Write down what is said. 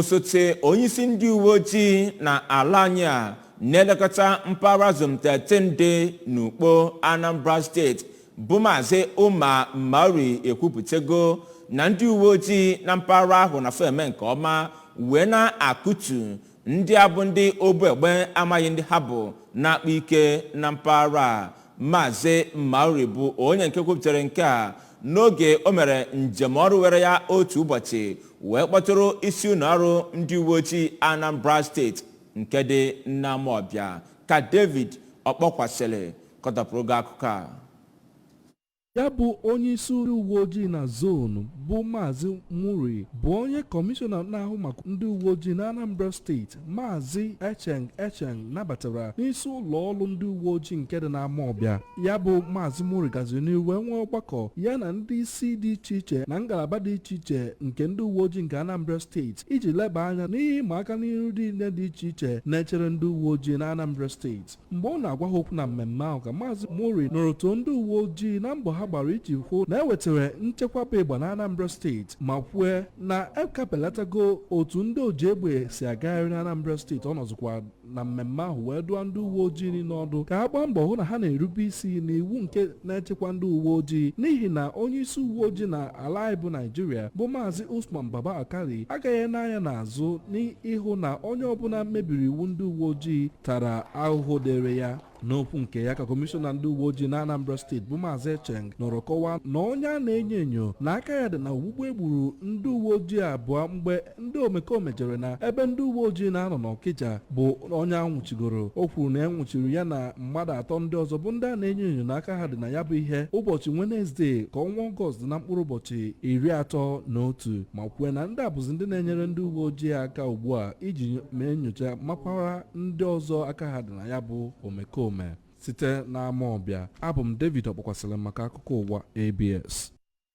Osote onyeisi ndị uwe ojii na ala anyị a na-elekọta mpaghara zone 13 dị n'Ukpo Anambra steeti bụ Maazị Ụma Mauri ekwupụtago na ndị uwe ojii na mpaghara ahụ na eme nke ọma wee na-akụtu ndị abụ ndị obu egbe amaghị ndị ha bụ na-akpa ike na mpaghara. Maazị Mauri bụ onye nke kwupụtara nke a n'oge o mere njem ọrụ were ya otu ụbọchị wee kpọtụrụ isi ụlọ ọrụ ndị uwe ojii Anambra steeti nke dị n'Amawbia ka David Okpokwasịrị kọtapụrụ gị akụkọ a. Ya bụ onye isi uwe ojii na zonu bụ Maazị Muri bụ onye kọmishọna na-ahụ maka ndị uwe ojii na Anambra steeti Maazị Echeng nabatara n'isi ụlọ ọrụ ndị uwe ojii nke dị n'Amawbia. Ya bụ Maazị Muri gaziri n'ihu wee nwee ọgbakọ ya na ndị isi dị iche iche na ngalaba dị iche iche nke ndị uwe ojii nke Anambra steeti iji leba anya n'ihe ịma aka n'ihu niile dị iche iche na-echere ndị uwe ojii na Anambra steeti. Mgbe ọ na-agwa ha okwu na mmemme ahụ ka Maazị Muri nọrọ otu ndị uwe ojii na mbọ ha gbara iji hụ na ewetara nchekwaba ịgba na Anambra steeti ma kwue na ekapelatago otu ndị oji egbe si agagharị na Anambra steeti. Ọ nọzikwa na mmemme ahụ wee dụọ ndị uwe ojii niile ọdụ ka ha gbaa mbọ hụ na ha na-erube isi n'iwu nke na-echekwa ndị uwe ojii, n'ihi na onye isi uwe ojii na ala anyị bụ Naijiria bụ Maazị Usman Baba Akali agaghị n'anya n'azụ n'ịhụ na onye ọbụla mebiri iwu ndị uwe ojii tara ahụhụ dere ya. N'okwu nke ya ka kọmishọna ndị uwe ojii na Anambra steeti bụ Maazị Echeng nọrọ kọwaa na onye a na-enyo enyo na aka ya dị na ogbugbu egburu ndị uwe ojii abụọ mgbe ndị omekome jere na ebe ndị uwe ojii na-anọ n'Ọkịja bụ onye anwụchigoro. O kwuru na enwụchiri ya na mmadụ atọ ndị ọzọ bụ ndị a na-enyo enyo na aka ha dị na ya bụ ihe ụbọchị Wenezdee ka ọnwa Ọgọst na mkpụrụ ụbọchị 31 ma kwue na ndị a bụzi ndị na-enyere ndị uwe ojii aka ugbu a iji mee nyocha makwara ndị ọzọ aka ha dị na ya bụ omekome. Site n'Amawbia, abụ m David Okpokwasịrị maka akụkọ ụwa ABS.